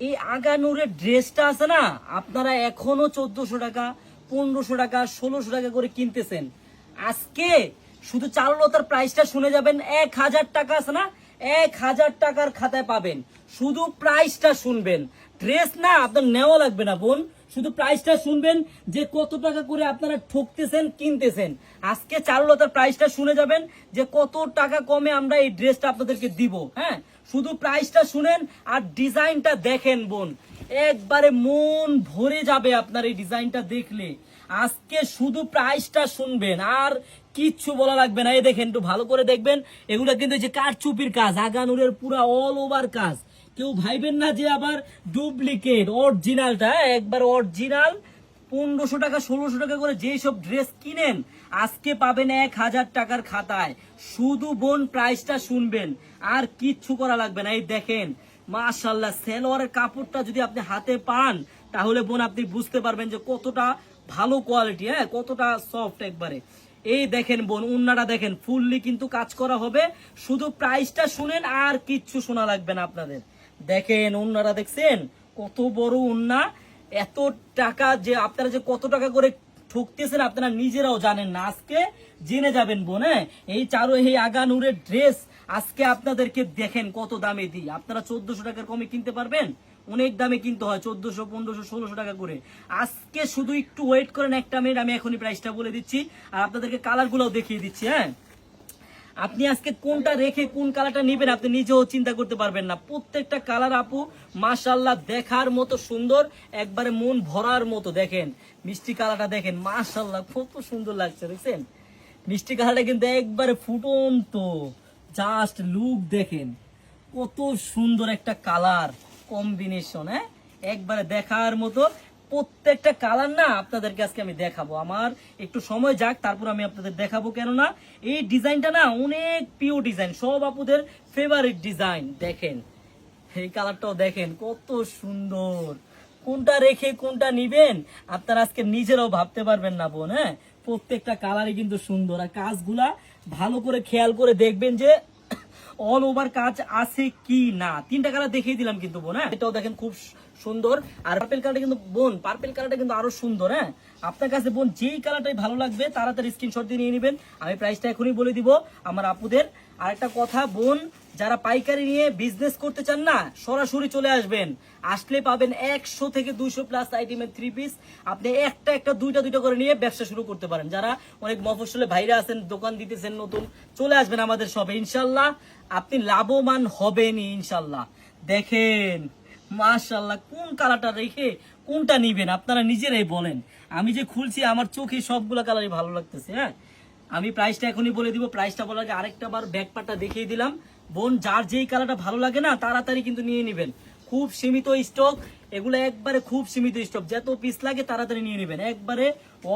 এই আগানুরের ড্রেসটা আছে না, আপনারা এখনো 1400 টাকা 1500 টাকা 1600 টাকা করে কিনতেছেন। আজকে শুধু চারুলতার প্রাইসটা শুনে যাবেন, 1000 টাকা আছে না, 1000 টাকার খাতায় পাবেন। শুধু প্রাইসটা শুনবেন, ড্রেস না আপনার নেওয়া লাগবে না বোন, শুধু প্রাইসটা শুনবেন যে কত টাকা করে আপনারা ঠকতেছেন কিনতেছেন। আজকে চারুলতার প্রাইসটা শুনে যাবেন যে কত টাকা কমে আমরা এই ড্রেসটা আপনাদেরকে দিব। হ্যাঁ, শুধু প্রাইসটা শুনেন আর ডিজাইনটা দেখেন বোন, একবারে মন ভরে যাবে আপনার এই ডিজাইনটা দেখলে। আজকে শুধু প্রাইসটা শুনবেন আর কিচ্ছু বলা লাগবে না। এই দেখেন, একটু ভালো করে দেখবেন, এগুলো কিন্তু যে কারচুপির কাজ, আগানুরের পুরা অল ওভার কাজ। কেউ ভাইবেন না যে আবার ডুপ্লিকেট, অরিজিনালটা একবার অরিজিনাল। 1500 টাকা 1600 টাকা করে যেই সব ড্রেস কিনেন আজকে পাবেন 1000 টাকার খাতায়। শুধু বোন প্রাইসটা শুনবেন আর কিচ্ছু করা লাগবে না। এই দেখেন মাশাআল্লাহ, সেলোয়ারের কাপড়টা যদি আপনি হাতে পান তাহলে বোন আপনি বুঝতে পারবেন যে কতটা ভালো কোয়ালিটি, হ্যাঁ কতটা সফট একবারে। এই দেখেন বোন, উন্নাটা দেখেন, ফুললি কিন্তু কাজ করা হবে। শুধু প্রাইসটা শুনেন আর কিচ্ছু শোনা লাগবে না আপনাদের। দেখেন উন্নাটা দেখছেন কত বড় উন্না। এত টাকা যে আপনারা যে কত টাকা করে ঠকতেছেন আপনারা নিজেরাও জানেন না, আজকে জেনে যাবেন বোন। হ্যাঁ, এই আগানুরের ড্রেস আজকে আপনাদেরকে দেখেন কত দামে দিই। আপনারা 1400 টাকার কমে কিনতে পারবেন, অনেক দামে কিনতে হয় 1400 1500 1600 টাকা করে। আজকে শুধু একটু ওয়েট করেন, একটা মিনিট, আমি এখনই প্রাইসটা বলে দিচ্ছি আর আপনাদেরকে কালার গুলাও দেখিয়ে দিচ্ছি। হ্যাঁ, আপনি আজকে কোনটা রেখে কোন কালারটা নিবেন আপনি নিজেও চিন্তা করতে পারবেন না। প্রত্যেকটা কালার আপু মাশাআল্লাহ দেখার মতো সুন্দর, একবারে মন ভরার মতো। দেখেন মিষ্টি কালারটা দেখেন, মাশাআল্লাহ কত সুন্দর লাগছে, দেখছেন মিষ্টি কালারটা কিন্তু একবারে ফুটন্ত। জাস্ট লুক দেখেন কত সুন্দর একটা কালার কম্বিনেশন। হ্যাঁ, একবারে দেখার মতো। প্রত্যেকটা কালার না আপনাদেরকে আজকে আমি দেখাবো, আমার একটু সময় যাক তারপর আমি আপনাদের দেখাবো। কেননা এই ডিজাইনটা না অনেক প্রিয় ডিজাইন, সব আপুদের ফেভারিট ডিজাইন। দেখেন এই কালারটাও দেখেন কত সুন্দর, কোনটা রেখে কোনটা নিবেন আপনারা আজকে নিজেরাও ভাবতে পারবেন না বোন। হ্যাঁ, প্রত্যেকটা কালারই কিন্তু সুন্দর আর কাজগুলা ভালো করে খেয়াল করে দেখবেন যে অল ওভার কাজ আছে কি না। তিনটা কালার দেখিয়ে দিলাম কিন্তু বোন। হ্যাঁ, এটাও দেখেন খুব সুন্দর। আর পার্পল কালারটা কিন্তু বোন, পার্পল কালারটা কিন্তু আরো সুন্দর। হ্যাঁ, আপনার কাছে বোন যেই কালারটাই ভালো লাগবে তাড়াতাড়ি স্ক্রিনশট দিয়ে নিয়ে নেবেন। আমি প্রাইসটা এখনই বলে দিব আমার আপুদের। আর একটা কথা বোন, যারা পাইকারি নিয়ে বিজনেস করতে চান না সরাসরি চলে আসবেন, আসলে পাবেন 100 থেকে 200 প্লাস আইটেমের 3 পিস। আপনি একটা দুইটা করে নিয়ে ব্যবসা শুরু করতে পারেন। যারা অনেক মফস্বলে ভাইরা আছেন, দোকান দিতেছেন নতুন, চলে আসবেন আমাদের শপে, ইনশাল্লাহ আপনি লাভবান হবেনই ইনশাল্লাহ। দেখেন মাশাআল্লাহ, কোন কালারটা রেখে কোনটা নিবেন আপনারা নিজেরাই বলেন। আমি যে খুলছি আমার চোখে সবগুলা কালারই ভালো লাগতেছে। হ্যাঁ, আমি প্রাইসটা এখনই বলে দিব। প্রাইসটা বলার আগে আরেকটা বার ব্যাক পার্টটা দেখিয়ে দিলাম বোন। যার যেই কালারটা ভালো লাগে না তাড়াতাড়ি কিন্তু নিয়ে নেবেন, খুব সীমিত স্টক এগুলো, একবারে খুব সীমিত স্টক। যত পিস লাগে তাড়াতাড়ি নিয়ে নেবেন, একবারে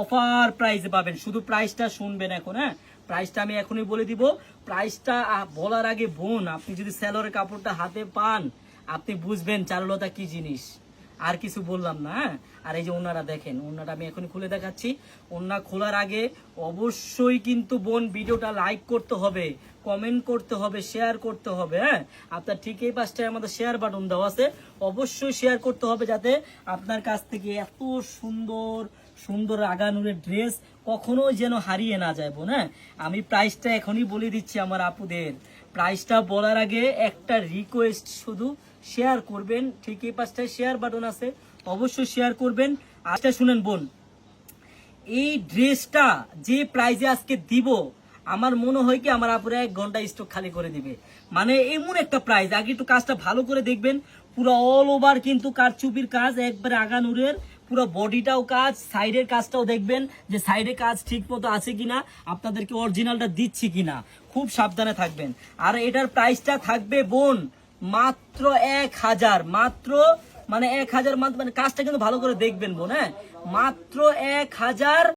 অফার প্রাইসে পাবেন। শুধু প্রাইসটা শুনবেন এখন। হ্যাঁ, প্রাইসটা আমি এখনই বলে দিব। প্রাইসটা বলার আগে বোন, আপনি যদি সেলোয়ারের কাপড়টা হাতে পান আপনি বুঝবেন চারুলতা কি জিনিস। আর কিছু বললাম না। হ্যাঁ, আর এই যে ওনারা দেখেন, ওনারা আমি এখনই খুলে দেখাচ্ছি। ওনা খোলার আগে অবশ্যই কিন্তু বোন ভিডিওটা লাইক করতে হবে, কমেন্ট করতে হবে, শেয়ার করতে হবে। হ্যাঁ, আপনার ঠিক এই পাশটায় আমাদের শেয়ার বাটন দেওয়া আছে, অবশ্যই শেয়ার করতে হবে যাতে আপনার কাছ থেকে এত সুন্দর সুন্দর আগানুরের ড্রেস কখনো যেন হারিয়ে না যায় বোন। হ্যাঁ, আমি প্রাইসটা এখনই বলে দিচ্ছি আমার আপুদের। প্রাইসটা বলার আগে একটা রিকোয়েস্ট, শুধু শেয়ার করবেন। ঠিক এই পাশটায় শেয়ার বাটন আছে, অবশ্যই শেয়ার করবেন। আজটা শুনেন বোন, এই ড্রেসটা যে প্রাইজে আজকে দিব আমার মনে হয় কি আমার আপুরা 1 ঘন্টা স্টক খালি করে দিবে। মানে এমন একটা প্রাইস, আগে একটু কাজটা ভালো করে দেখবেন। পুরো অল ওভার কিন্তু কারচুপির কাজ, একবারে আগানুরের পুরো বডিটাও কাজ, সাইডের কাজটাও দেখবেন যে সাইডে কাজ ঠিক মতো আছে কিনা, আপনাদেরকে অরিজিনালটা দিচ্ছি কিনা, খুব সাবধানে থাকবেন। আর এটার প্রাইসটা থাকবে বোন মাত্র 1000, মাত্র মানে 1000, মানে কাজটা কিন্তু ভালো করে দেখবেন বোন। হ্যাঁ, মাত্র 1000।